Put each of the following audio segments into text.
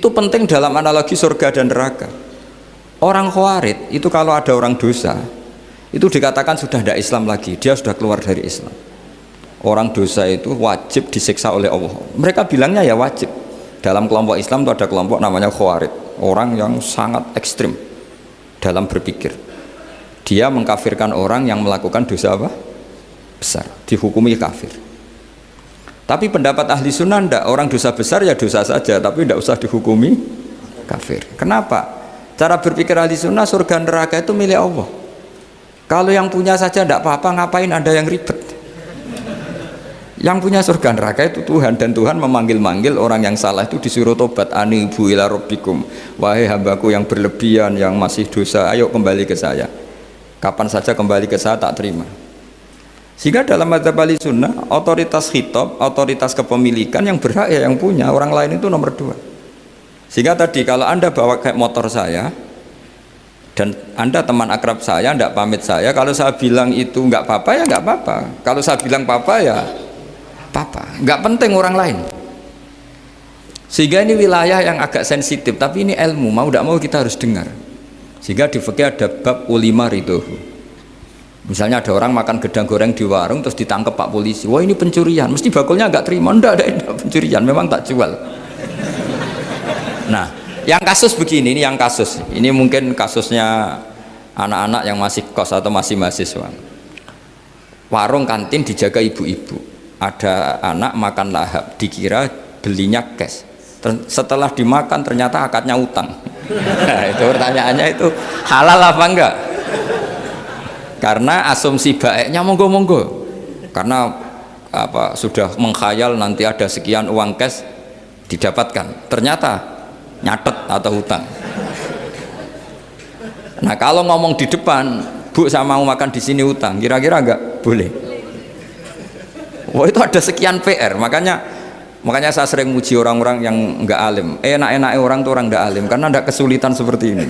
Itu penting dalam analogi surga dan neraka. Orang Khawarij itu kalau ada orang dosa, itu dikatakan sudah tidak Islam lagi, dia sudah keluar dari Islam. Orang dosa itu wajib disiksa oleh Allah. Mereka bilangnya ya wajib. Dalam kelompok Islam itu ada kelompok namanya Khawarij, orang yang sangat ekstrim dalam berpikir. Dia mengkafirkan orang yang melakukan dosa apa? Besar, dihukumi kafir. Tapi pendapat ahli sunnah enggak, orang dosa besar ya dosa saja, tapi tidak usah dihukumi kafir. Kenapa? Cara berpikir ahli sunnah, surga neraka itu milik Allah. Kalau yang punya saja tidak apa-apa, ngapain ada yang ribet? Yang punya surga neraka itu Tuhan, dan Tuhan memanggil-manggil orang yang salah itu disuruh tobat. Anibu ila rabbikum, wahai hambaku yang berlebihan, yang masih dosa, ayo kembali ke saya. Kapan saja kembali ke saya tak terima. Sehingga dalam mazhab ahli sunnah, otoritas khitab, otoritas kepemilikan yang berhak ya yang punya, orang lain itu nomor 2. Sehingga tadi kalau Anda bawa kayak motor saya dan Anda teman akrab saya, tidak pamit saya, kalau saya bilang itu nggak apa-apa ya nggak apa-apa, kalau saya bilang apa-apa ya apa-apa, nggak penting orang lain. Sehingga ini wilayah yang agak sensitif, tapi ini ilmu, mau tidak mau kita harus dengar. Sehingga di fikih ada bab ulima ridhohu. Misalnya ada orang makan gedang goreng di warung terus ditangkap Pak polisi, wah ini pencurian, mesti bakulnya nggak terima. Enggak ada pencurian, memang tak jual. Nah, yang kasus begini, ini yang kasus, ini mungkin kasusnya anak-anak yang masih kos atau masih mahasiswa. Warung kantin dijaga ibu-ibu, ada anak makan lahap, dikira belinya cash, setelah dimakan ternyata akadnya utang. Nah, itu pertanyaannya itu halal apa enggak? Karena asumsi baiknya monggo-monggo, karena apa, sudah mengkhayal nanti ada sekian uang cash didapatkan, ternyata nyatet atau hutang. Nah kalau ngomong di depan, Bu saya mau makan di sini hutang, kira-kira enggak boleh. Wah itu ada sekian PR, makanya saya sering muji orang-orang yang enggak alim. Enak-enak orang tuh orang enggak alim karena enggak kesulitan seperti ini.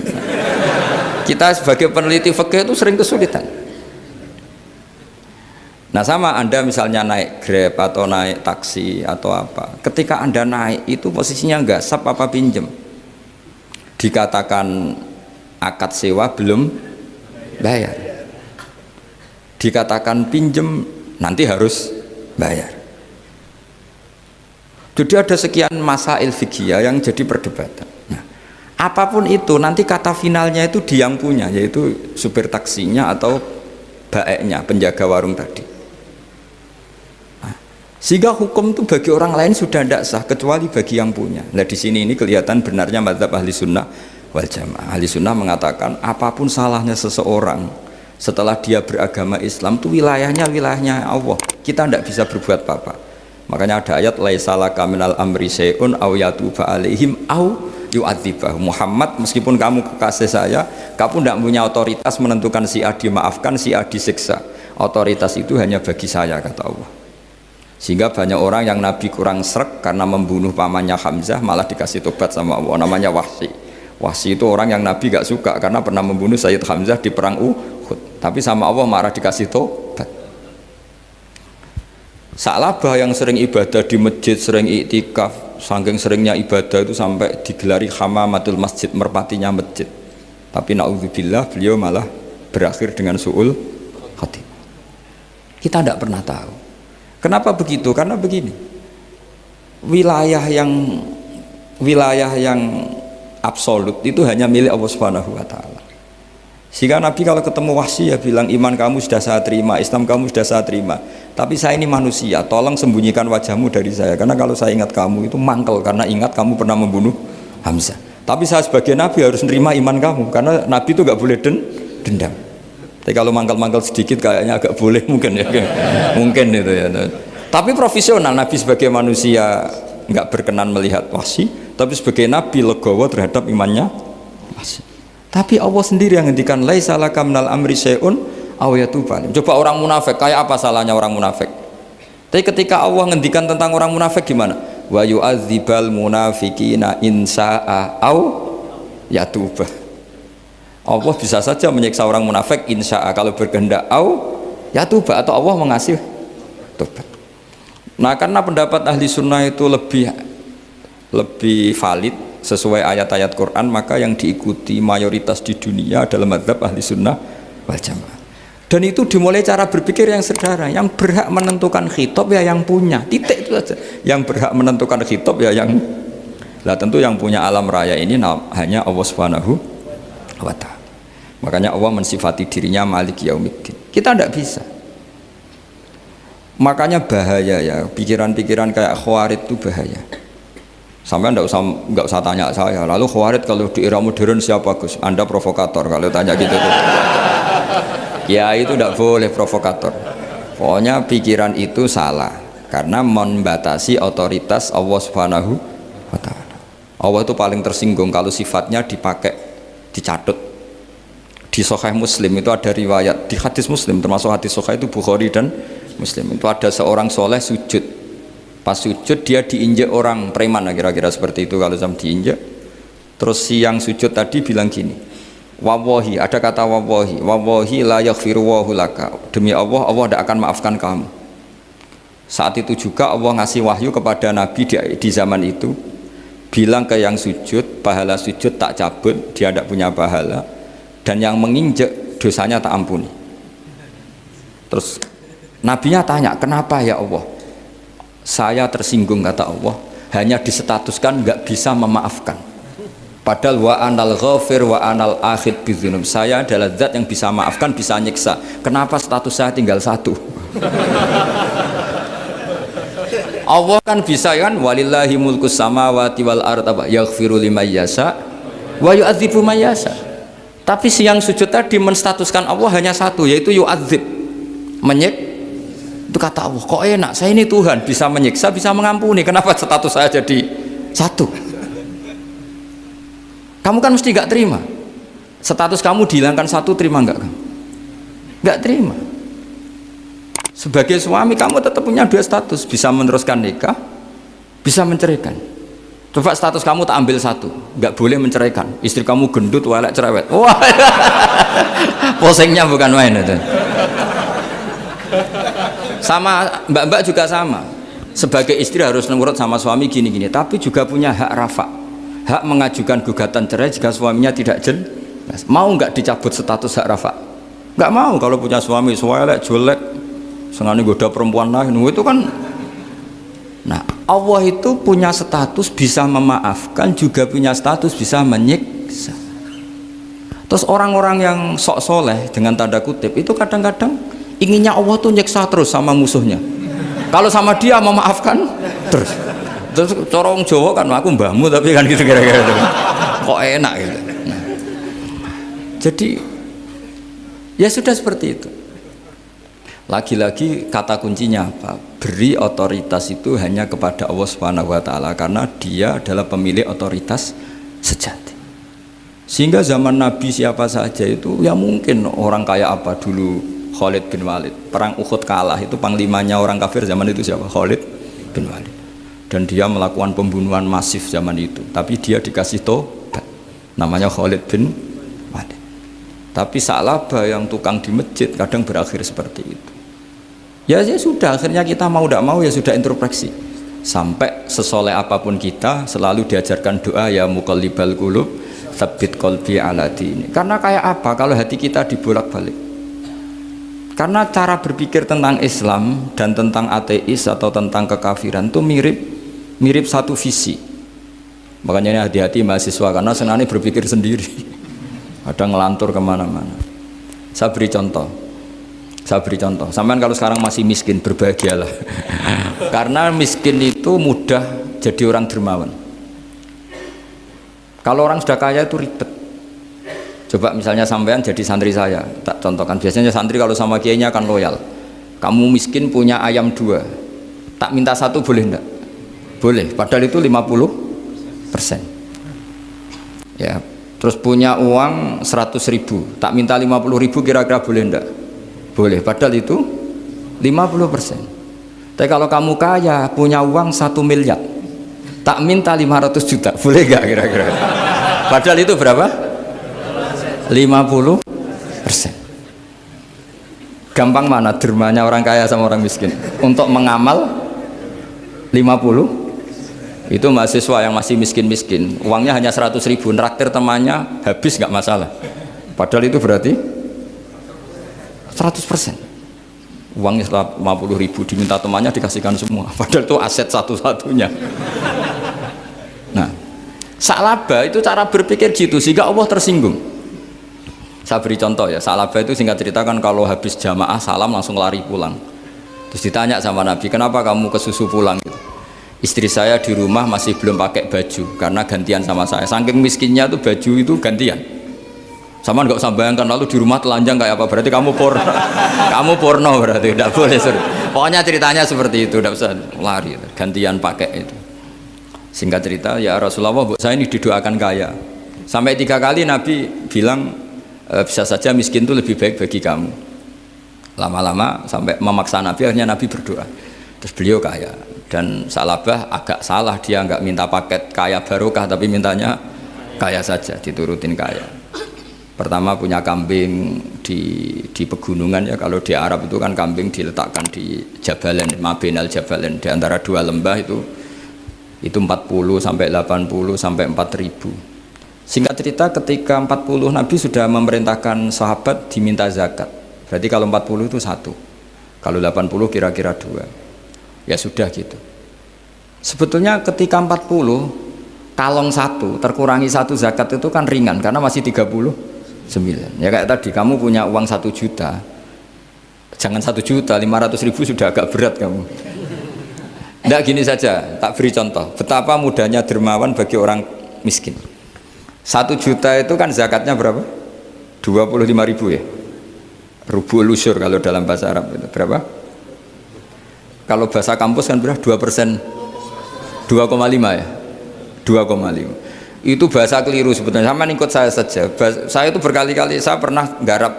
Kita sebagai peneliti fikih itu sering kesulitan. Nah sama Anda misalnya naik Grab atau naik taksi atau apa, ketika Anda naik itu posisinya enggak sap apa pinjem, dikatakan akad sewa belum bayar, dikatakan pinjem nanti harus bayar. Jadi ada sekian masail fikih yang jadi perdebatan. Nah, apapun itu nanti kata finalnya itu dia yang punya, yaitu supir taksinya atau baeknya, penjaga warung tadi. Nah, sehingga hukum itu bagi orang lain sudah tidak sah kecuali bagi yang punya. Nah di sini ini kelihatan benarnya mazhab ahli sunnah wal jamaah. Ahli sunnah mengatakan apapun salahnya seseorang setelah dia beragama Islam itu wilayahnya Allah. Kita tidak bisa berbuat apa-apa. Makanya ada ayat laisalaka minal amri syai'un aw yatuba alaihim aw yu'adzibah. Muhammad, meskipun kamu kekasih saya, kamu tidak punya otoritas menentukan si A dimaafkan, si A disiksa. Otoritas itu hanya bagi saya, kata Allah. Sehingga banyak orang yang Nabi kurang srek karena membunuh pamannya Hamzah malah dikasih tobat sama Allah, namanya Wahsy. Wahsy itu orang yang Nabi gak suka karena pernah membunuh Sayyid Hamzah di perang Uhud, tapi sama Allah marah dikasih tobat. Sa'labah yang sering ibadah di masjid, sering iktikaf, saking seringnya ibadah itu sampai digelari hamamatul masjid, merpatinya masjid. Tapi na'udzubillah beliau malah berakhir dengan su'ul khatimah. Kita tidak pernah tahu. Kenapa begitu? Karena begini, wilayah yang absolut itu hanya milik Allah Subhanahu wa Ta'ala. Sehingga Nabi kalau ketemu Wahsy ya bilang, iman kamu sudah saya terima, Islam kamu sudah saya terima, tapi saya ini manusia, tolong sembunyikan wajahmu dari saya, karena kalau saya ingat kamu itu mangkel, karena ingat kamu pernah membunuh Hamzah. Tapi saya sebagai Nabi harus menerima iman kamu, karena Nabi itu gak boleh dendam. Tapi kalau mangkel-mangkel sedikit kayaknya agak boleh mungkin ya, mungkin itu ya. Tapi profesional, Nabi sebagai manusia nggak berkenan melihat Wahsy, tapi sebagai Nabi legowo terhadap imannya Wahsy. Tapi Allah sendiri yang ngendikan laisa laka minal amri syai'un aw yatuba. Coba orang munafik, kayak apa salahnya orang munafik? Tapi ketika Allah ngendikan tentang orang munafik gimana? Wa yu'adzibal munafiqina in sa'a aw yatuba. Allah bisa saja menyiksa orang munafik insya'a kalau berkehendak, au yatuba, atau Allah mengasih tobat. Nah karena pendapat ahli sunnah itu lebih valid, sesuai ayat-ayat Quran, maka yang diikuti mayoritas di dunia adalah mazhab ahli sunnah wal jamaah. Dan itu dimulai cara berpikir yang sederhana, yang berhak menentukan khitab ya yang punya, titik itu saja. Yang berhak menentukan khitab ya yang, lah tentu yang punya alam raya ini hanya Allah Subhanahu wa ta'ala. Makanya Allah mensifati dirinya Malik Yaumiddin. Kita tidak bisa. Makanya bahaya ya, pikiran-pikiran kayak Khawarij itu bahaya. Sampai nggak usah tanya saya. Lalu Khawarij kalau di era modern siapa Gus? Anda provokator kalau tanya gitu. Ya itu tidak boleh provokator. Pokoknya pikiran itu salah karena membatasi otoritas Allah Subhanahu wa ta'ala. Allah itu paling tersinggung kalau sifatnya dipakai, dicatut. Di Sahih Muslim itu ada riwayat, di hadis Muslim termasuk hadis Sahih itu Bukhari dan Muslim, itu ada seorang soleh sujud. Pas sujud dia diinjek orang preman, kira-kira seperti itu kalau sama diinjek. Terus si yang sujud tadi bilang gini, wawahi, ada kata wawahi, wawahi la yaghfiru laka, demi Allah, Allah tidak akan maafkan kamu. Saat itu juga Allah ngasih wahyu kepada Nabi di zaman itu, bilang ke yang sujud, pahala sujud tak cabut, dia tidak punya pahala, dan yang menginjek dosanya tak ampuni. Terus Nabinya tanya, kenapa ya Allah? Saya tersinggung, kata Allah, hanya disetatuskan nggak bisa memaafkan. Padahal wa anal ghafir wa anal akhid bidzunub, saya adalah zat yang bisa maafkan, bisa nyiksa. Kenapa status saya tinggal satu? Allah kan bisa kan, walillahi mulkus samawati wal ardh yaghfiru liman yasha wa yu'adzibu man yasha. Tapi si yang sujud tadi menstatuskan Allah hanya satu, yaitu yu'adzib, menyik. Itu kata Allah, kok enak, saya ini Tuhan, bisa menyiksa, bisa mengampuni, kenapa status saya jadi satu? Kamu kan mesti gak terima. Status kamu dihilangkan satu, terima gak kamu? Gak terima. Sebagai suami kamu tetap punya dua status, bisa meneruskan nikah, bisa menceraikan. Coba status kamu tak ambil satu, gak boleh menceraikan. Istri kamu gendut, walek, cerewet. Wah, posengnya bukan main itu. Sama mbak-mbak juga sama, sebagai istri harus nurut sama suami gini-gini, tapi juga punya hak rafa, hak mengajukan gugatan cerai jika suaminya tidak jelas. Mau nggak dicabut status hak rafa? Nggak mau. Kalau punya suami suelek, jelek, senangnya goda perempuan lain, itu kan. Nah, Allah itu punya status bisa memaafkan, juga punya status bisa menyiksa. Terus orang-orang yang sok soleh dengan tanda kutip itu kadang-kadang inginnya Allah tuh nyiksa terus sama musuhnya. Kalau sama dia memaafkan terus. Terus corong Jawa kan, aku mbahmu tapi kan gitu kira-kira. Kok enak gitu. Nah, jadi ya sudah seperti itu. Lagi-lagi kata kuncinya apa? Beri otoritas itu hanya kepada Allah Subhanahu wa ta'ala, karena dia adalah pemilik otoritas sejati. Sehingga zaman Nabi siapa saja itu ya mungkin orang kaya apa dulu, Khalid bin Walid, perang Uhud kalah, itu panglimanya orang kafir zaman itu siapa? Khalid bin Walid. Dan dia melakukan pembunuhan masif zaman itu, tapi dia dikasih tobat, namanya Khalid bin Walid. Tapi Sa'labah yang tukang di masjid kadang berakhir seperti itu. Ya sudah, akhirnya kita mau tidak mau ya sudah introspeksi. Sampai sesoleh apapun kita selalu diajarkan doa, ya muqallibal qulub tsabbit qalbi ala dini. Karena kayak apa kalau hati kita dibolak-balik? Karena cara berpikir tentang Islam dan tentang ateis atau tentang kekafiran itu mirip satu visi. Makanya ini hati-hati mahasiswa, karena senangnya berpikir sendiri. Ada ngelantur kemana-mana. Saya beri contoh. Sampean kalau sekarang masih miskin, berbahagialah. Karena miskin itu mudah jadi orang dermawan. Kalau orang sudah kaya itu ribet. Coba misalnya sampean jadi santri saya, tak contohkan. Biasanya santri kalau sama kiainya akan loyal. Kamu miskin punya ayam 2, tak minta 1 boleh enggak? Boleh, padahal itu 50%. Ya, terus punya uang 100.000, tak minta 50.000, kira-kira boleh enggak? Boleh, padahal itu 50%. Tapi kalau kamu kaya, punya uang 1 miliar, tak minta 500 juta, boleh enggak kira-kira? Padahal itu berapa? 50%. Gampang mana dermanya orang kaya sama orang miskin untuk mengamal 50%? Itu mahasiswa yang masih miskin-miskin, uangnya hanya 100.000, nraktir temannya habis nggak masalah. Padahal itu berarti 100%. Uangnya 50.000 diminta temannya dikasihkan semua. Padahal itu aset satu-satunya. Nah, Sa'labah itu cara berpikir gitu sehingga Allah tersinggung. Saya beri contoh ya, Sa'labah itu singkat cerita kan kalau habis jamaah salam langsung lari pulang. Terus ditanya sama Nabi, kenapa kamu kesusu pulang gitu? Istri saya di rumah masih belum pakai baju karena gantian sama saya. Saking miskinnya tuh baju itu gantian. Sama nggak usah bayangkan lalu di rumah telanjang kayak apa, berarti kamu porno. Kamu porno berarti tidak boleh. Pokoknya ceritanya seperti itu, tidak usah lari, gantian pakai itu. Singkat cerita, ya Rasulullah, saya ini didoakan kaya. Sampai 3 kali Nabi bilang bisa saja miskin itu lebih baik bagi kamu. Lama-lama sampai memaksa Nabi, akhirnya Nabi berdoa. Terus beliau kaya. Dan Sa'labah agak salah, dia nggak minta paket kaya barokah, tapi mintanya kaya saja, diturutin kaya. Pertama punya kambing di pegunungan ya, kalau di Arab itu kan kambing diletakkan di Jabalen, Mabinal Jabalen, di antara 2 lembah itu 40 sampai 80 sampai 4.000. Singkat cerita ketika 40 Nabi sudah memerintahkan sahabat diminta zakat. Berarti kalau 40 itu 1, kalau 80 kira-kira 2. Ya sudah gitu. Sebetulnya ketika 40 kalong 1 terkurangi 1 zakat itu kan ringan karena masih 39. Ya kayak tadi kamu punya uang 1 juta, jangan 1 juta, 500.000 sudah agak berat kamu. Tidak, gini saja, tak beri contoh betapa mudahnya dermawan bagi orang miskin. 1 juta itu kan zakatnya berapa? 25.000 ya, rubul usyur kalau dalam bahasa Arab itu berapa? Kalau bahasa kampus kan berapa? 2%, 2,5 ya, 2,5. Itu bahasa keliru sebetulnya, sama ikut saya saja. Saya itu berkali-kali saya pernah garap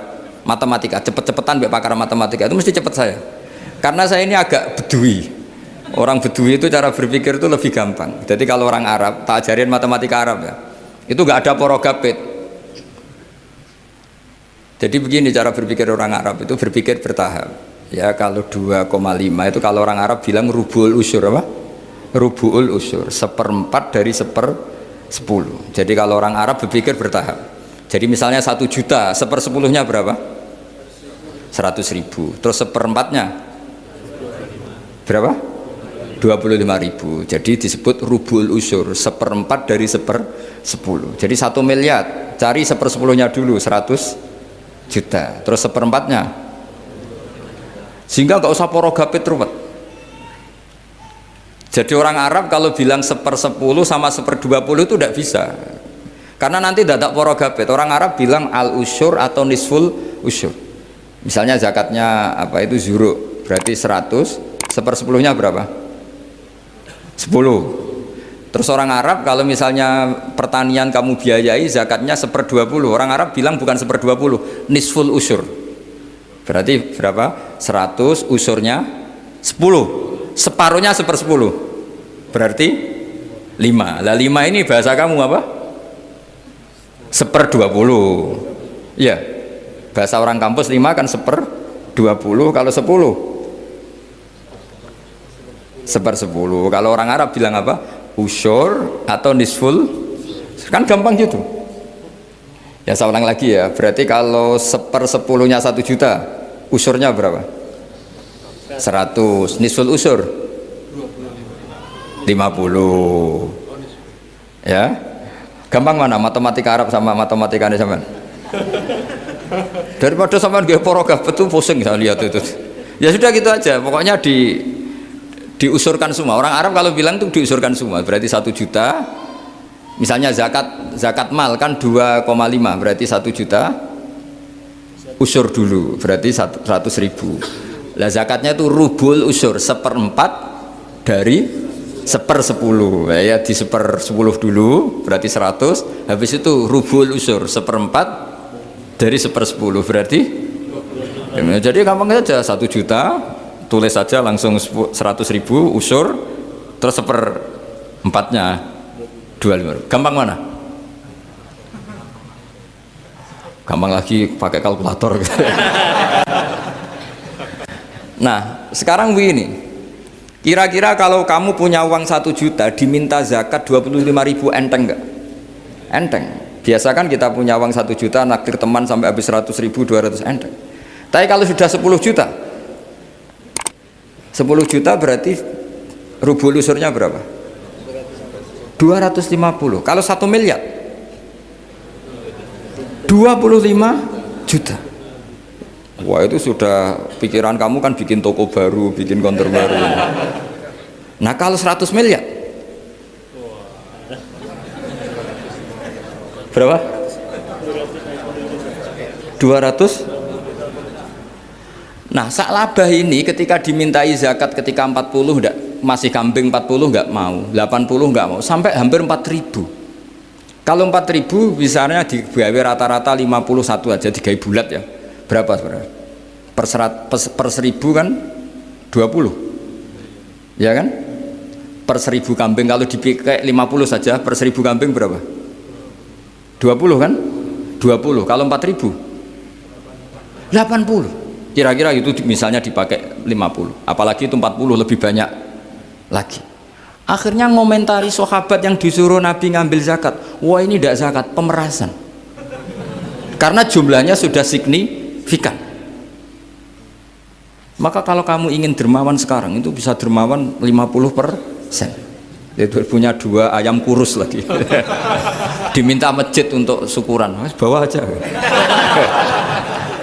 matematika, cepet-cepetan biar pakar matematika itu mesti cepet saya, karena saya ini agak bedui. Orang bedui itu cara berpikir itu lebih gampang. Jadi kalau orang Arab, tak ajarin matematika Arab ya, itu nggak ada porogapit. Jadi begini cara berpikir orang Arab itu, berpikir bertahap. Ya kalau 2,5 itu kalau orang Arab bilang rubul usyur apa? Rubul usyur, 1/4 dari 10. Jadi kalau orang Arab berpikir bertahap. Jadi misalnya 1 juta, 1/10-nya berapa? 100.000. Terus 1/4-nya berapa? 25.000. Jadi disebut rubul usyur, 1/4 dari 10. Jadi 1 miliar, cari 1/10-nya dulu, 100 juta. Terus 1/4-nya, sehingga nggak usah porogapit ruwet. Jadi orang Arab kalau bilang 1/10 sama 1/20 itu tidak bisa, karena nanti tidak porogapit. Orang Arab bilang al usyur atau nisful usyur. Misalnya zakatnya apa itu zuruk, berarti 100, 1/10-nya berapa? 10. Terus orang Arab kalau misalnya pertanian kamu biayai zakatnya 1/20, orang Arab bilang bukan 1/20, nisful usyur. Berarti berapa? 100, usurnya 10. Separuhnya 1/10, berarti 5. Lah 5 ini bahasa kamu apa? 1/20. Ya, bahasa orang kampus 5 kan 1/20. Kalau 10 1/10. Kalau orang Arab bilang apa? Usyur atau nisful, kan gampang gitu. Ya saya ulang lagi ya, berarti kalau 1/10-nya 1 juta, usurnya berapa? 100, nisful usur 50. Ya, gampang mana matematika Arab sama matematika ini sama? Daripada sama nggak porogaf betul pusing saya lihat itu. Ya sudah gitu aja, pokoknya diusurkan semua. Orang Arab kalau bilang itu diusurkan semua, berarti 1 juta. Misalnya zakat mal kan 2,5, berarti 1 juta usur dulu, berarti 100.000. Lah zakatnya itu rubul usyur, 1/4 dari 1/10. Ya di 1/10 dulu berarti 100, habis itu rubul usyur 1/4 dari 1/10 berarti ya, jadi gampang saja, 1 juta tulis saja langsung 100.000 usur, terus 1/4-nya 25. Gampang mana? Gampang lagi pakai kalkulator gitu. Nah sekarang begini, Kira-kira kalau kamu punya uang 1 juta diminta zakat 25.000 enteng nggak? Enteng. Biasa kan kita punya uang 1 juta naktir teman sampai habis 100.000, 200 enteng. Tapi kalau sudah 10 juta 10 juta berarti rubul usurnya berapa? 250. Kalau 1 miliar 25 juta. Wah, itu sudah pikiran kamu kan bikin toko baru, bikin konter baru. Nah, kalau 100 miliar berapa? 200. Nah, sak labah ini ketika dimintai zakat ketika 40 enggak, masih kambing 40 enggak mau, 80 enggak mau, sampai hampir 4.000. Kalau 4.000 misalnya digawe rata-rata 51 aja, digawe bulat ya. Berapa sebenarnya? Per 1.000 kan 20. Ya kan? Per 1.000 kambing kalau dipakai 50 saja, per 1.000 kambing berapa? 20 kan? 20. Kalau 4.000 80. Kira-kira itu misalnya dipakai 50. Apalagi itu 40 lebih banyak lagi. Akhirnya ngomentari sahabat yang disuruh Nabi ngambil zakat. Wah, ini tidak zakat, pemerasan. Karena jumlahnya sudah signifikan. Maka kalau kamu ingin dermawan sekarang itu bisa dermawan 50%. Itu punya 2 ayam kurus lagi. Diminta masjid untuk syukuran, bawa aja.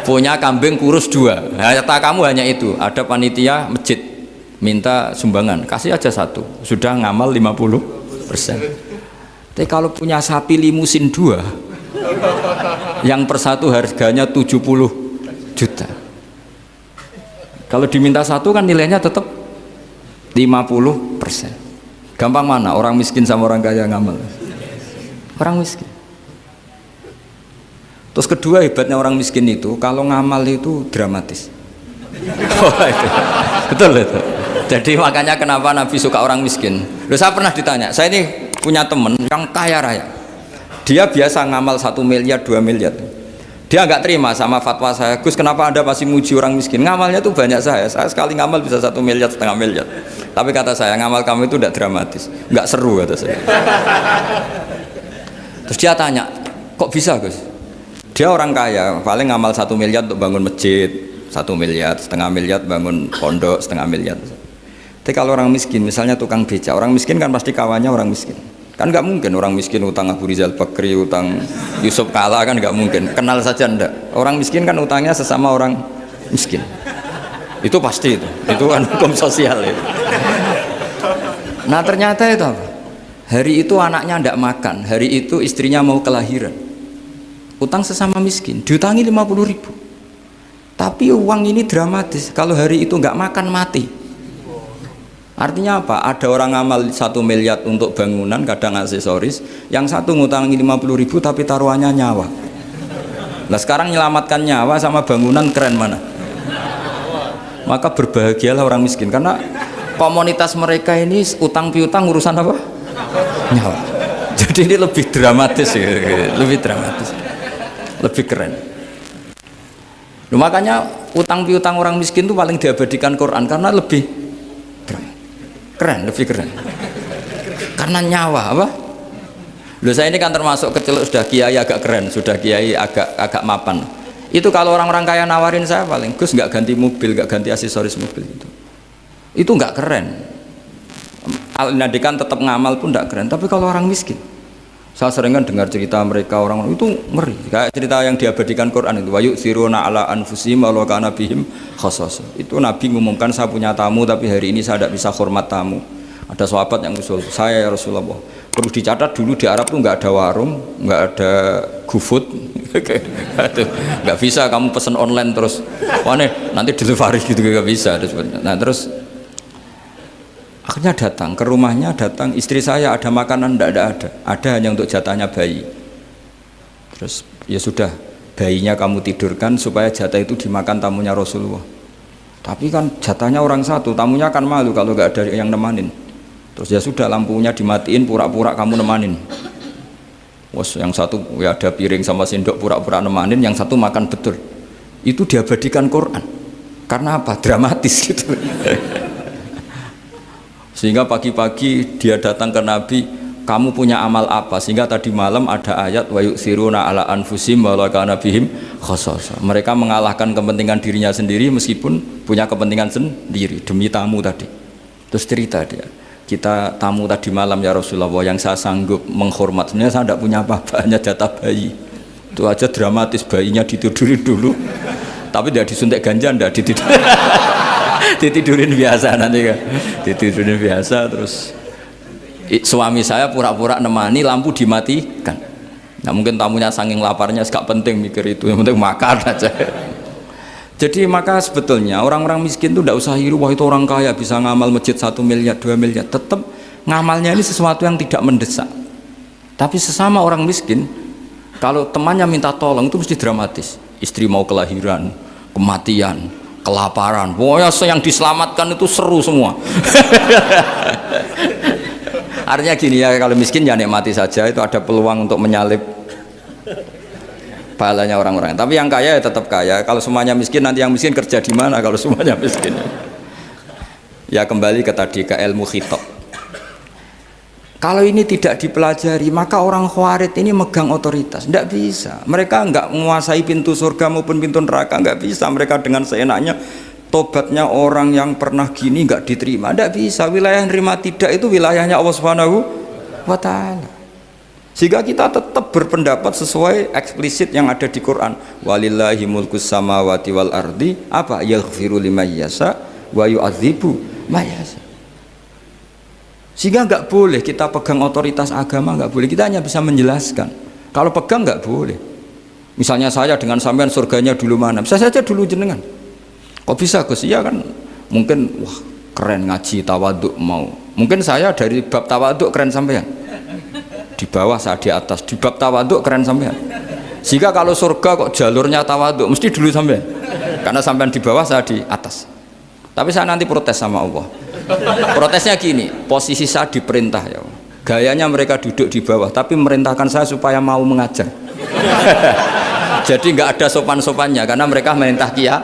Punya kambing kurus 2. Kata kamu hanya itu. Ada panitia masjid minta sumbangan, kasih aja 1, sudah ngamal 50%. Tapi kalau punya sapi limusin 2 yang per 1 harganya 70 juta, kalau diminta 1 kan nilainya tetap 50%. Gampang mana orang miskin sama orang kaya ngamal? Orang miskin. Terus kedua, hebatnya orang miskin itu kalau ngamal itu dramatis. Oh, itu. Betul itu. Jadi makanya kenapa Nabi suka orang miskin. Loh, saya pernah ditanya, saya ini punya teman yang kaya raya, dia biasa ngamal 1 miliar 2 miliar. Dia nggak terima sama fatwa saya, Gus kenapa Anda masih muji orang miskin? Ngamalnya tuh banyak saya sekali ngamal bisa 1 miliar, setengah miliar. Tapi kata saya, ngamal kamu itu tidak dramatis, nggak seru kata saya. Terus dia tanya, kok bisa Gus? Dia orang kaya, paling ngamal 1 miliar untuk bangun masjid, 1 miliar, setengah miliar bangun pondok, setengah miliar. Tapi kalau orang miskin, misalnya tukang beca, orang miskin kan pasti kawannya orang miskin. Kan nggak mungkin orang miskin utang Abu Rizal Bakri, utang Yusuf Kala, kan nggak mungkin. Kenal saja enggak. Orang miskin kan utangnya sesama orang miskin. Itu pasti itu kan hukum sosial itu. Nah ternyata itu apa? Hari itu anaknya enggak makan, hari itu istrinya mau kelahiran. Utang sesama miskin, diutangi 50.000. Tapi uang ini dramatis, kalau hari itu enggak makan mati. Artinya apa? Ada orang ngamal 1 miliar untuk bangunan, kadang aksesoris, yang satu ngutangi 50.000 tapi taruhannya nyawa. Nah sekarang menyelamatkan nyawa sama bangunan keren mana? Maka berbahagialah orang miskin, karena komunitas mereka ini utang piutang urusan apa? Nyawa. Jadi ini lebih dramatis ya, lebih dramatis, lebih keren. Nah, makanya utang piutang orang miskin itu paling diabadikan Quran karena lebih keren, lebih keren. Karena nyawa apa? Loh, saya ini kan termasuk kecil sudah kiai agak keren, sudah kiai agak mapan. Itu kalau orang-orang kaya nawarin saya paling, Gus nggak ganti mobil, nggak ganti aksesoris mobil itu. Itu nggak keren. Al-Nadikan tetap ngamal pun nggak keren. Tapi kalau orang miskin, saya sering kan dengar cerita mereka orang itu ngeri. Kayak cerita yang diabadikan Quran itu, wa yu'thiruna ala anfusihim walau kana bihim khassasah. Itu Nabi ngumumkan, saya punya tamu tapi hari ini saya tidak bisa hormat tamu. Ada sahabat yang usul, saya ya Rasulullah, perlu dicatat dulu di Arab tuh nggak ada warung, nggak ada GoFood, nggak bisa kamu pesen online terus, wah nih nanti delivery gitu nggak bisa. Nah terus akhirnya datang ke rumahnya, datang istri saya, ada makanan? Tidak ada hanya untuk jatahnya bayi. Terus ya sudah, bayinya kamu tidurkan supaya jatah itu dimakan tamunya Rasulullah. Tapi kan jatahnya orang satu, tamunya kan malu kalau nggak ada yang nemanin. Terus ya sudah, lampunya dimatiin, pura-pura kamu nemanin. Wos yang satu ya ada piring sama sendok, pura-pura nemanin, yang satu makan betul. Itu diabadikan Quran. Karena apa? Dramatis gitu. Sehingga pagi-pagi dia datang ke Nabi, kamu punya amal apa? Sehingga tadi malam ada ayat wa yu'thiruna ala anfusim wa law kana bihim khasasa. Mereka mengalahkan kepentingan dirinya sendiri meskipun punya kepentingan sendiri demi tamu tadi. Terus cerita dia, kita tamu tadi malam ya Rasulullah, yang saya sanggup menghormat, sebenarnya saya tidak punya apa-apa, hanya jatah bayi. Itu aja dramatis, bayinya ditidurin dulu. Tapi tidak disuntik ganja, tidak ditidurin. Ditidurin biasa nanti kan, ditidurin biasa. Terus suami saya pura-pura nemani, lampu dimatikan. Nah mungkin tamunya saking laparnya gak penting mikir itu, yang penting makan aja. Jadi maka sebetulnya orang-orang miskin itu tidak usah iri, wah itu orang kaya bisa ngamal masjid 1 miliar 2 miliar. Tetap ngamalnya ini sesuatu yang tidak mendesak. Tapi sesama orang miskin, kalau temannya minta tolong itu mesti dramatis. Istri mau kelahiran, kematian, kelaparan, pokoknya yang diselamatkan itu seru semua. Artinya gini ya, kalau miskin ya nikmati saja, itu ada peluang untuk menyalip pahalanya orang-orang. Tapi yang kaya ya tetap kaya. Kalau semuanya miskin, nanti yang miskin kerja di mana kalau semuanya miskin? Ya kembali ke tadi, ke ilmu khitab. Kalau ini tidak dipelajari, maka orang Khawarij ini megang otoritas. Tidak bisa. Mereka nggak menguasai pintu surga maupun pintu neraka, nggak bisa. Mereka dengan seenaknya, tobatnya orang yang pernah gini nggak diterima. Tidak bisa. Wilayah yang nerima tidak itu wilayahnya Allah Subhanahu wa Ta'ala. Sehingga kita tetap berpendapat sesuai eksplisit yang ada di Quran. Walillahi mulkus samawati wal ardi, apa? Yaghfiru liman yasha wa yu'adzibu man yasha. Sehingga nggak boleh kita pegang otoritas agama, nggak boleh. Kita hanya bisa menjelaskan. Kalau pegang nggak boleh. Misalnya saya dengan sampean surganya dulu mana? Bisa saja dulu jenengan. Kok bisa Gus? Iya kan? Mungkin wah keren ngaji tawaduk mau. Mungkin saya dari bab tawaduk keren sampean. Di bawah saya di atas. Di bab tawaduk keren sampean. Sehingga kalau surga kok jalurnya tawaduk mesti dulu sampean. Karena sampean di bawah saya di atas. Tapi saya nanti protes sama Allah. Protesnya gini, posisi saya diperintah ya, gayanya mereka duduk di bawah, tapi merintahkan saya supaya mau mengajar. Jadi nggak ada sopan-sopannya, karena mereka merintah ya,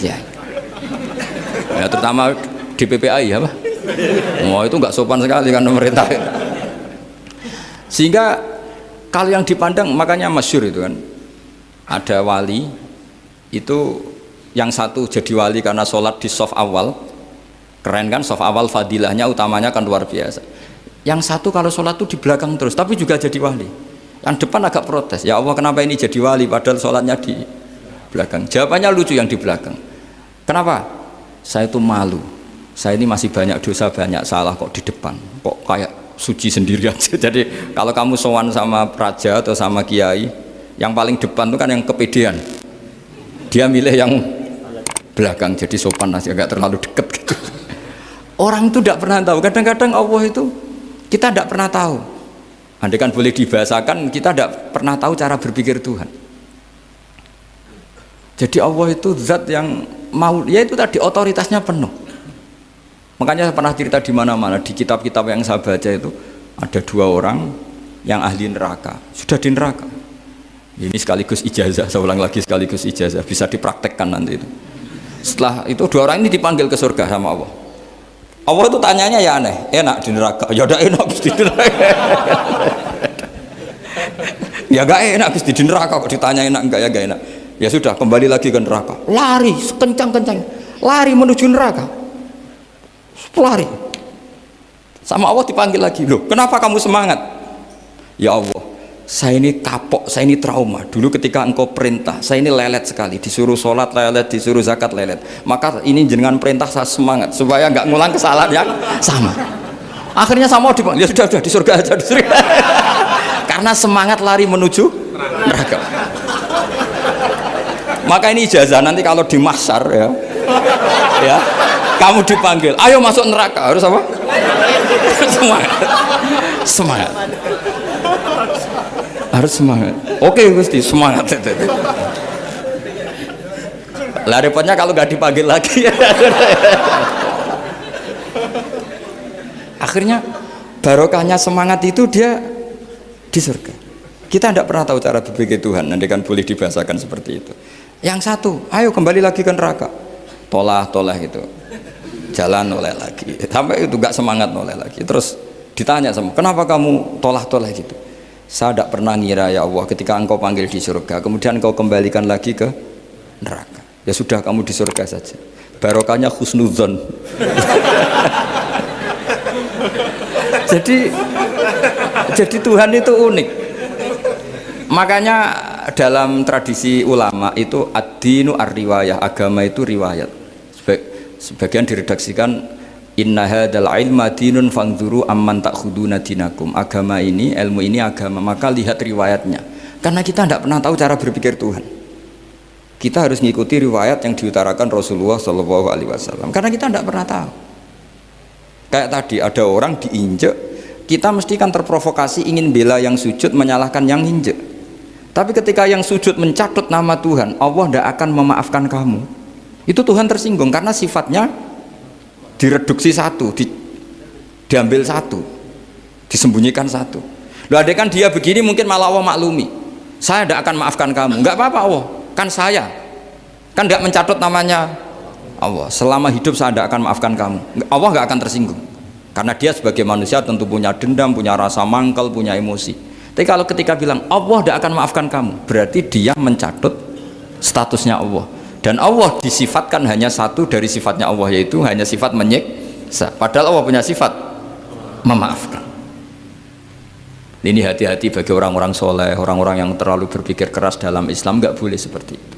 ya terutama di PPI ya, Pak. Oh itu nggak sopan sekali karena merintah. Sehingga kalau yang dipandang, makanya masyhur itu kan, ada wali itu yang satu jadi wali karena sholat di shaf awal. Keren kan, shaf awal fadilahnya utamanya kan luar biasa. Yang satu kalau sholat tuh di belakang terus, tapi juga jadi wali. Yang depan agak protes, ya Allah kenapa ini jadi wali padahal sholatnya di belakang. Jawabannya lucu yang di belakang. Kenapa? Saya itu malu. Saya ini masih banyak dosa, banyak salah kok di depan. Kok kayak suci sendiri aja. Jadi kalau kamu sowan sama raja atau sama kiai, yang paling depan itu kan yang kepedean. Dia milih yang belakang jadi sopan aja, agak terlalu deket gitu. Orang itu tidak pernah tahu. Kadang-kadang Allah itu kita tidak pernah tahu. Andai kan boleh dibahasakan, kita tidak pernah tahu cara berpikir Tuhan. Jadi Allah itu zat yang mau, ya itu tadi otoritasnya penuh. Makanya saya pernah cerita di mana-mana, di kitab-kitab yang saya baca itu ada 2 orang yang ahli neraka, sudah di neraka. Ini sekaligus ijazah, saya ulang lagi sekaligus ijazah, bisa dipraktekkan nanti itu. Setelah itu 2 orang ini dipanggil ke surga sama Allah. Allah itu tanyanya ya aneh, enak di neraka, ya udah enak di neraka. Ya gak enak di neraka, kok ditanya enak enggak, ya gak enak. Ya sudah kembali lagi ke neraka, lari kencang-kencang, lari menuju neraka, lari. Sama Allah dipanggil lagi, loh kenapa kamu semangat? Ya Allah, saya ini kapok, saya ini trauma. Dulu ketika engkau perintah, saya ini lelet sekali. Disuruh sholat lelet, disuruh zakat lelet. Maka ini jenengan perintah saya semangat supaya nggak ngulang kesalahan yang sama. Akhirnya sama dipanggil, ya sudah di surga aja, di surga. Karena semangat lari menuju neraka. Maka ini ijazah nanti kalau di mahsyar ya, kamu dipanggil, ayo masuk neraka, harus apa? Semangat. Harus semangat. Oke Gusti, semangat. Lah repotnya kalau nggak dipanggil lagi. Akhirnya barokahnya semangat itu dia di surga. Kita tidak pernah tahu cara berpikir Tuhan, nanti kan boleh dibahasakan seperti itu. Yang satu, ayo kembali lagi ke neraka. Tolah itu. jalan noleh lagi. Sampai itu gak semangat noleh lagi. Terus ditanya sama, kenapa kamu toleh gitu? Saya tidak pernah ngira ya Allah ketika engkau panggil di surga, kemudian engkau kembalikan lagi ke neraka. Ya sudah kamu di surga saja. Barokahnya husnudzon. jadi Tuhan itu unik. Makanya dalam tradisi ulama itu ad-dinu ar-riwayah, agama itu riwayat. Sebagian diredaksikan inna hadzal ilma dinun fanzuru amman ta'khuduna dinakum. Agama ini, ilmu ini agama, maka lihat riwayatnya. Karena kita tidak pernah tahu cara berpikir Tuhan. Kita harus mengikuti riwayat yang diutarakan Rasulullah SAW. Karena kita tidak pernah tahu. Kayak tadi ada orang diinjek, kita mesti kan terprovokasi ingin bela yang sujud menyalahkan yang injek. Tapi ketika yang sujud mencatut nama Tuhan, Allah tidak akan memaafkan kamu. Itu Tuhan tersinggung karena sifatnya direduksi satu, diambil satu, disembunyikan satu. Loh, ada kan dia begini mungkin malah Allah maklumi. Saya tidak akan maafkan kamu. Enggak apa-apa Allah, kan saya. Kan tidak mencatut namanya Allah. Selama hidup saya tidak akan maafkan kamu. Allah nggak akan tersinggung. Karena dia sebagai manusia tentu punya dendam, punya rasa mangkal, punya emosi. Tapi kalau ketika bilang Allah tidak akan maafkan kamu, berarti dia mencatut statusnya Allah. Dan Allah disifatkan hanya satu dari sifatnya Allah, yaitu hanya sifat menyiksa. Padahal Allah punya sifat memaafkan. Ini hati-hati bagi orang-orang soleh, orang-orang yang terlalu berpikir keras dalam Islam, nggak boleh seperti itu.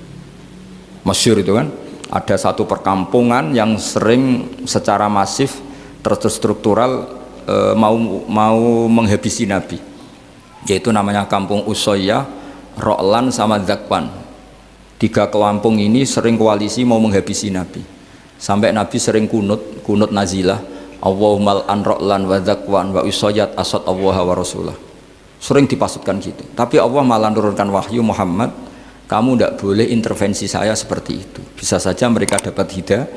Masyhur itu kan, ada satu perkampungan yang sering secara masif terstruktural mau menghabisi Nabi, yaitu namanya kampung Usoyyah, Ro'lan sama Zakwan. 3 kampung ini sering koalisi mau menghabisi Nabi, sampai Nabi sering kunut nazilah, Allahumma an Ro'lan wa Zakwan wa Usoyyat asad Allah wa Rasulah. Sering dipasutkan gitu, tapi Allah malah menurunkan wahyu, Muhammad kamu tidak boleh intervensi saya seperti itu, bisa saja mereka dapat hidayah.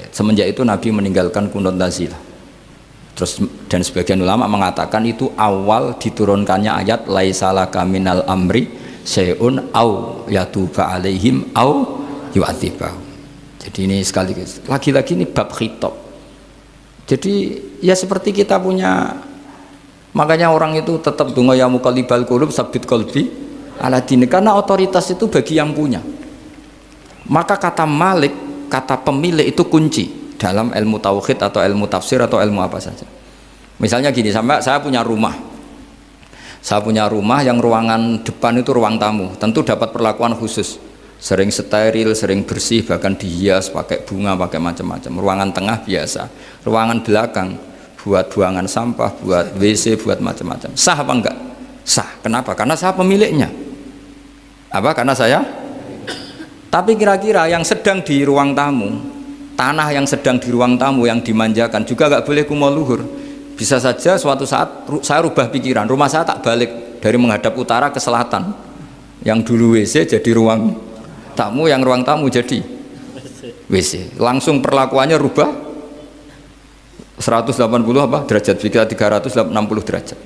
Semenjak itu Nabi meninggalkan kunut nazilah. Terus dan sebagian ulama mengatakan itu awal diturunkannya ayat laisalaka minal amri syai'un au yatuba alaihim au yu'adzibahum. Jadi ini sekali lagi-lagi ini bab khitab. Jadi ya seperti kita punya, makanya orang itu tetap donga ya muqallibal qulub sabit qalbi ala dini, karena otoritas itu bagi yang punya. Maka kata malik, kata pemilik itu kunci dalam ilmu tauhid atau ilmu tafsir atau ilmu apa saja. Misalnya gini, sampai saya punya rumah yang ruangan depan itu ruang tamu, tentu dapat perlakuan khusus, sering steril, sering bersih, bahkan dihias pakai bunga, pakai macam-macam. Ruangan tengah biasa, ruangan belakang buat buangan sampah, buat WC, buat macam-macam. Sah apa enggak? Sah. Kenapa? Karena saya pemiliknya. Apa? Karena saya. Tapi kira-kira yang sedang di ruang tamu, tanah yang sedang di ruang tamu yang dimanjakan juga nggak boleh kumo luhur. Bisa saja suatu saat saya rubah pikiran, rumah saya tak balik dari menghadap utara ke selatan, yang dulu WC jadi ruang tamu, yang ruang tamu jadi WC. Langsung perlakuannya rubah 180 apa derajat, jika 360 derajat.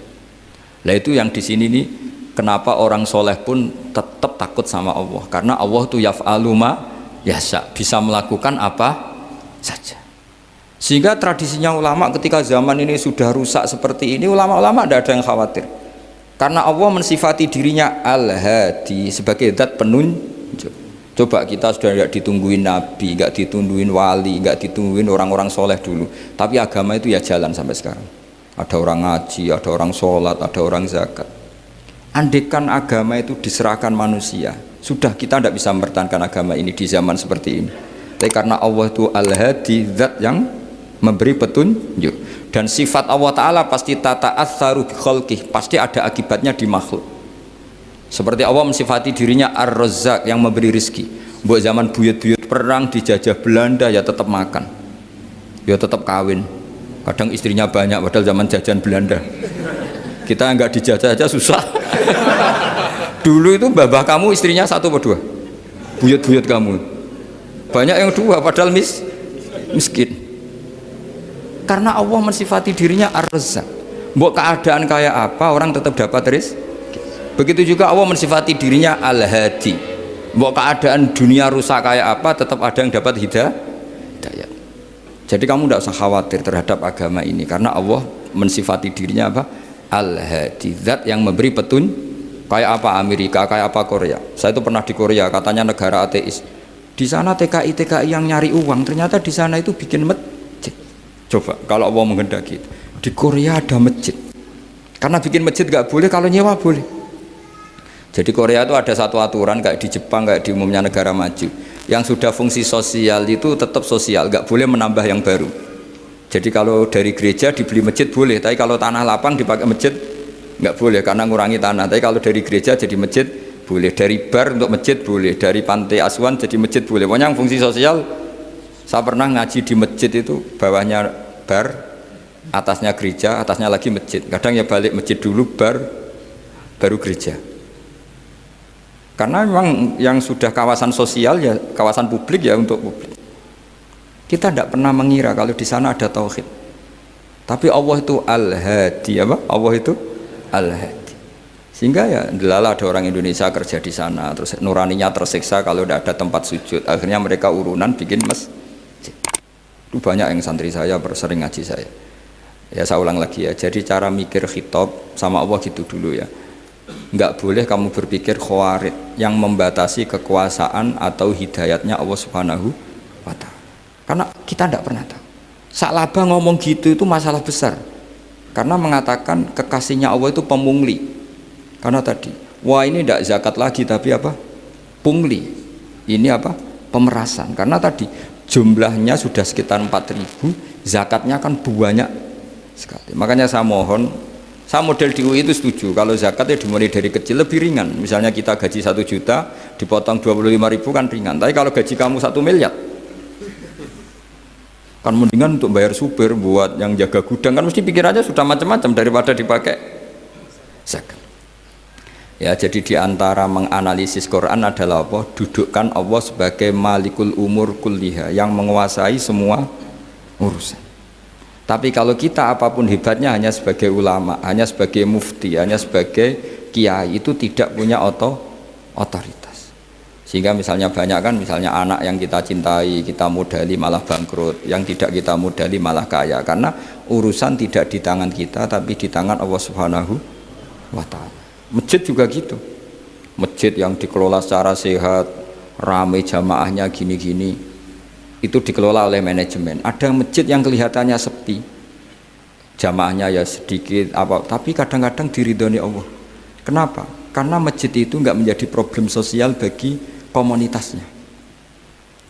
Nah itu yang di sini nih, kenapa orang soleh pun tetap takut sama Allah, karena Allah itu yaf'alu ma yasha, bisa melakukan apa saja. Sehingga tradisinya ulama ketika zaman ini sudah rusak seperti ini, ulama-ulama tidak ada yang khawatir, karena Allah mensifati dirinya Al-Hadi sebagai zat penunjuk. Coba kita sudah tidak ditungguin nabi, nggak ditungguin wali, nggak ditungguin orang-orang soleh dulu, tapi agama itu ya jalan sampai sekarang. Ada orang ngaji, ada orang sholat, ada orang zakat. Andaikan agama itu diserahkan manusia, sudah kita tidak bisa mempertahankan agama ini di zaman seperti ini. Tapi karena Allah itu Al-Hadi, zat yang memberi petunjuk, dan sifat Allah Ta'ala pasti tata'atsaru bi khalqih, pasti ada akibatnya di makhluk. Seperti Allah mensifati dirinya Ar-Razzaq, yang memberi rizki. Buat zaman buyut-buyut perang dijajah Belanda ya tetap makan, ya tetap kawin. Kadang istrinya banyak, padahal zaman jajan Belanda. Kita nggak dijajah aja susah. Dulu itu babah kamu istrinya 1 atau 2, buyut-buyut kamu banyak yang 2, padahal miskin. Karena Allah mensifati dirinya Ar-Razzaq. Mbok keadaan kayak apa orang tetap dapat rezeki. Begitu juga Allah mensifati dirinya Al-Hadi. Mbok keadaan dunia rusak kayak apa tetap ada yang dapat hidayah. Jadi kamu tidak usah khawatir terhadap agama ini karena Allah mensifati dirinya apa? Al-Hadi, zat yang memberi kayak apa Amerika, kayak apa Korea. Saya itu pernah di Korea, katanya negara ateis. Di sana TKI yang nyari uang, ternyata di sana itu bikin masjid. Coba kalau Allah menghendaki, di Korea ada masjid. Karena bikin masjid nggak boleh, kalau nyewa boleh. Jadi Korea itu ada satu aturan kayak di Jepang, kayak di umumnya negara maju. Yang sudah fungsi sosial itu tetap sosial, nggak boleh menambah yang baru. Jadi kalau dari gereja dibeli masjid boleh, tapi kalau tanah lapang dipakai masjid nggak boleh karena ngurangi tanah. Tapi kalau dari gereja jadi masjid boleh, dari bar untuk masjid boleh, dari pantai asuhan jadi masjid boleh. Pokoknya yang fungsi sosial. Saya pernah ngaji di masjid itu, bawahnya bar, atasnya gereja, atasnya lagi masjid. Kadang ya balik masjid dulu, bar, baru gereja. Karena memang yang sudah kawasan sosial ya kawasan publik ya untuk publik. Kita tidak pernah mengira kalau di sana ada tauhid. Tapi Allah itu Al-Hadi, apa? Allah itu Al-Hadi. Sehingga ya delala ada orang Indonesia kerja di sana, terus nuraninya tersiksa kalau tidak ada tempat sujud. Akhirnya mereka urunan bikin masjid. Itu banyak yang santri saya sering ngaji saya. Ya saya ulang lagi ya. Jadi cara mikir khitab sama Allah gitu dulu ya. Enggak boleh kamu berpikir khawarid yang membatasi kekuasaan atau hidayatnya Allah Subhanahu wa ta'ala. Karena kita tidak pernah tahu. Sa'labah ngomong gitu itu masalah besar. Karena mengatakan kekasihnya Allah itu pemungli. Karena tadi, wah ini tidak zakat lagi tapi apa? Pungli. Ini apa? Pemerasan. Karena tadi jumlahnya sudah sekitar 4.000, zakatnya kan banyak sekali. Makanya saya mohon, saya model di UI itu setuju kalau zakatnya dimulai dari kecil lebih ringan. Misalnya kita gaji 1 juta dipotong 25.000 kan ringan. Tapi kalau gaji kamu 1 miliar kan mendingan untuk bayar supir buat yang jaga gudang, kan mesti pikirannya sudah macam-macam daripada dipakai zakat. Ya, jadi diantara menganalisis Quran adalah apa? Dudukkan Allah sebagai malikul umur kulliha, yang menguasai semua urusan. Tapi kalau kita apapun hebatnya hanya sebagai ulama, hanya sebagai mufti, hanya sebagai kiai, itu tidak punya otoritas. Sehingga misalnya banyak kan, misalnya anak yang kita cintai, kita modali malah bangkrut, yang tidak kita modali malah kaya, karena urusan tidak di tangan kita tapi di tangan Allah Subhanahu wa ta'ala. Masjid juga gitu. Masjid yang dikelola secara sehat, ramai jamaahnya gini-gini, itu dikelola oleh manajemen. Ada masjid yang kelihatannya sepi, jamaahnya ya sedikit apa, tapi kadang-kadang diridhoni Allah. Kenapa? Karena masjid itu nggak menjadi problem sosial bagi komunitasnya.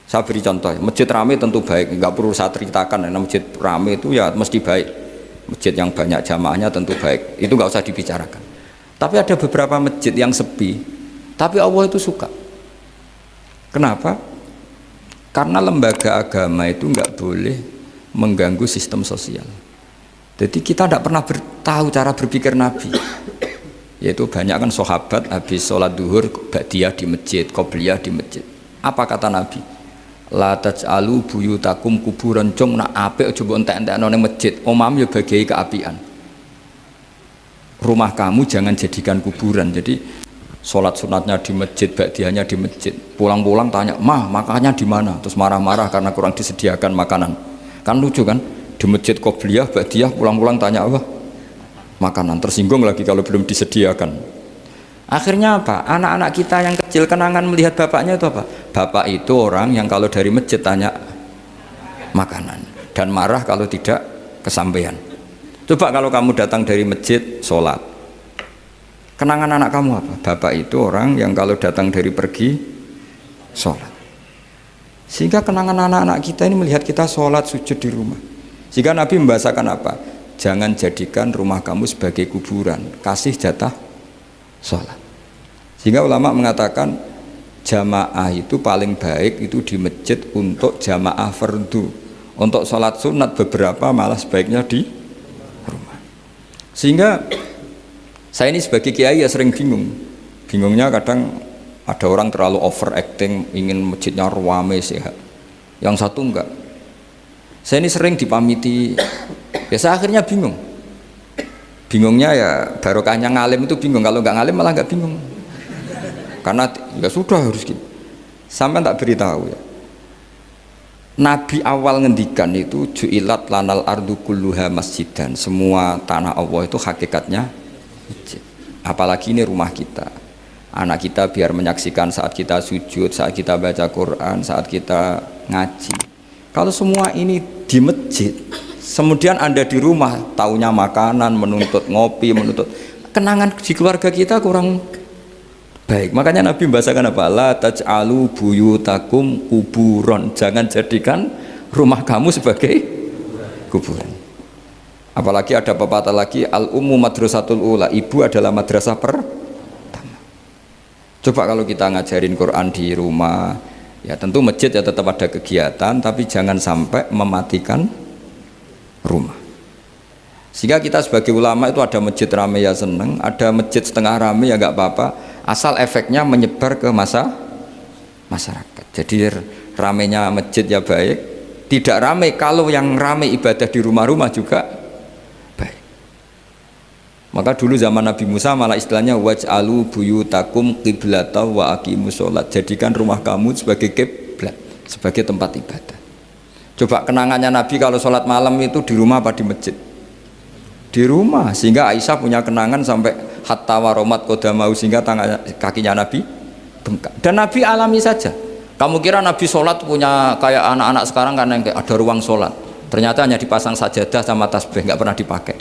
Saya beri contoh, masjid ramai tentu baik, nggak perlu saya ceritakan, karena masjid ramai itu ya mesti baik. Masjid yang banyak jamaahnya tentu baik, itu nggak usah dibicarakan. Tapi ada beberapa masjid yang sepi, tapi Allah itu suka. Kenapa? Karena lembaga agama itu nggak boleh mengganggu sistem sosial. Jadi kita tidak pernah tahu cara berpikir Nabi. Yaitu banyak kan sahabat habis sholat duhur ba'diyah di masjid, qobliyah di masjid. Apa kata Nabi? La taj'alu buyutakum kuburan, cung nak apik aja mbok entek-entekno ning masjid. Omam ya bagai keapian. Rumah kamu jangan jadikan kuburan. Jadi sholat sunatnya di masjid, ba'diyahnya di masjid. Pulang-pulang tanya, "Mah, makannya di mana?" Terus marah-marah karena kurang disediakan makanan. Kan lucu kan? Di masjid qobliyah, ba'diyah, pulang-pulang tanya apa? Makanan. Tersinggung lagi kalau belum disediakan. Akhirnya apa? Anak-anak kita yang kecil kenangan melihat bapaknya itu apa? Bapak itu orang yang kalau dari masjid tanya makanan dan marah kalau tidak kesampaian. Coba kalau kamu datang dari masjid sholat, kenangan anak kamu apa? Bapak itu orang yang kalau datang dari pergi sholat. Sehingga kenangan anak-anak kita ini melihat kita sholat sujud di rumah. Sehingga Nabi membahasakan apa? Jangan jadikan rumah kamu sebagai kuburan, kasih jatah sholat. Sehingga ulama mengatakan jamaah itu paling baik itu di masjid untuk jamaah fardu. Untuk sholat sunat beberapa malah sebaiknya di rumah. Sehingga saya ini sebagai kiai ya sering bingung. Bingungnya kadang ada orang terlalu overacting, ingin masjidnya ruame sehat. Yang satu enggak. Saya ini sering dipamiti. Ya saya akhirnya bingung. Bingungnya ya barokahnya ngalim itu bingung. Kalau nggak ngalim malah nggak bingung. Karena ya sudah harus gitu. Sampai tak beritahu ya. Nabi awal ngendikan itu ju'ilat lanal ardu kulluha masjidan. Semua tanah Allah itu hakikatnya masjid. Apalagi ini rumah kita. Anak kita biar menyaksikan saat kita sujud, saat kita baca Quran, saat kita ngaji. Kalau semua ini di masjid, kemudian Anda di rumah taunya makanan, menuntut ngopi, menuntut kenangan di keluarga kita kurang baik. Makanya Nabi membahasakan apa? La taj'alu buyutakum kuburon. Jangan jadikan rumah kamu sebagai kuburan. Apalagi ada pepatah lagi, al ummu madrasatul ula. Ibu adalah madrasah pertama. Coba kalau kita ngajarin Quran di rumah, ya tentu masjid ya tetap ada kegiatan, tapi jangan sampai mematikan rumah. Sehingga kita sebagai ulama itu ada masjid rame ya seneng, ada masjid setengah rame ya nggak apa-apa, asal efeknya menyebar ke masyarakat. Jadi ramenya masjid ya baik, tidak rame kalau yang rame ibadah di rumah-rumah juga baik. Maka dulu zaman Nabi Musa malah istilahnya waj'alu buyutakum qiblata wa aqimus sholat. Jadikan rumah kamu sebagai kiblat, sebagai tempat ibadah. Coba kenangannya Nabi kalau sholat malam itu di rumah apa di masjid? Di rumah, sehingga Aisyah punya kenangan sampai hatta waromat kodamau, sehingga kakinya Nabi bengkak. Dan Nabi alami saja. Kamu kira Nabi sholat punya kayak anak-anak sekarang kan yang ada ruang sholat, ternyata hanya dipasang sajadah sama tasbih, nggak pernah dipakai.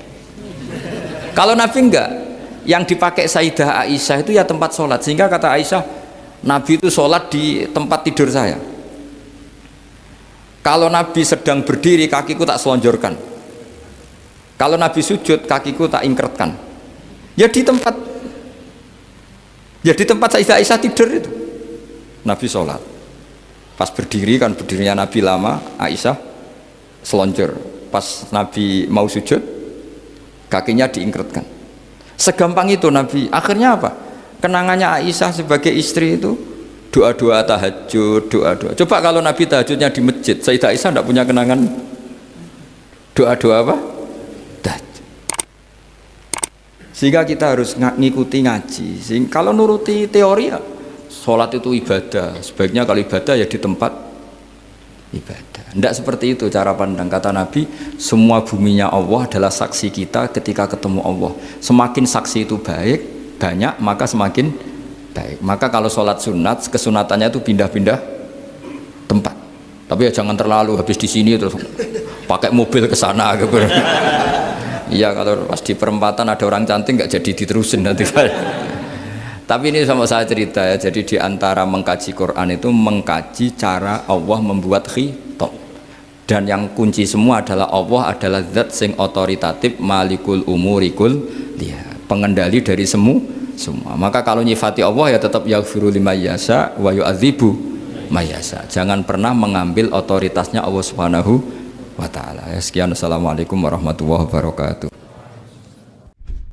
Kalau Nabi enggak, yang dipakai Sayyidah Aisyah itu ya tempat sholat. Sehingga kata Aisyah, Nabi itu sholat di tempat tidur saya. Kalau Nabi sedang berdiri, kakiku tak selonjorkan. Kalau Nabi sujud, kakiku tak ingkretkan. Ya di tempat Sayyidah Aisyah tidur itu Nabi sholat. Pas berdiri kan berdirinya Nabi lama, Aisyah selonjor. Pas Nabi mau sujud, kakinya diingkretkan. Segampang itu Nabi. Akhirnya apa? Kenangannya Aisyah sebagai istri itu doa-doa tahajud, doa-doa. Coba kalau Nabi tahajudnya di masjid, Sayyidah Aisyah tidak punya kenangan doa-doa apa? Sehingga kita harus ngikuti ngaji. Sehingga kalau nuruti teori ya, sholat itu ibadah. Sebaiknya kalau ibadah ya di tempat ibadah. Tidak seperti itu cara pandang. Kata Nabi, semua buminya Allah adalah saksi kita ketika ketemu Allah. Semakin saksi itu baik, banyak, maka semakin baik. Maka kalau sholat sunat, kesunatannya itu pindah-pindah tempat. Tapi ya jangan terlalu habis di sini terus pakai mobil ke sana gitu. Iya, kalau pas di perempatan ada orang cantik nggak jadi diterusin nanti. Tapi ini sama saya cerita ya. Jadi di antara mengkaji Quran itu mengkaji cara Allah membuat khitab. Dan yang kunci semua adalah Allah adalah zat sing otoritatif, malikul umurikul dia, pengendali dari semua. Maka kalau nyifati Allah ya tetap yaghfiru liman yasha wa yu'adzibu may yasha. Jangan pernah mengambil otoritasnya Allah Subhanahu wa ta'ala. Sekian, assalamualaikum warahmatullahi wabarakatuh.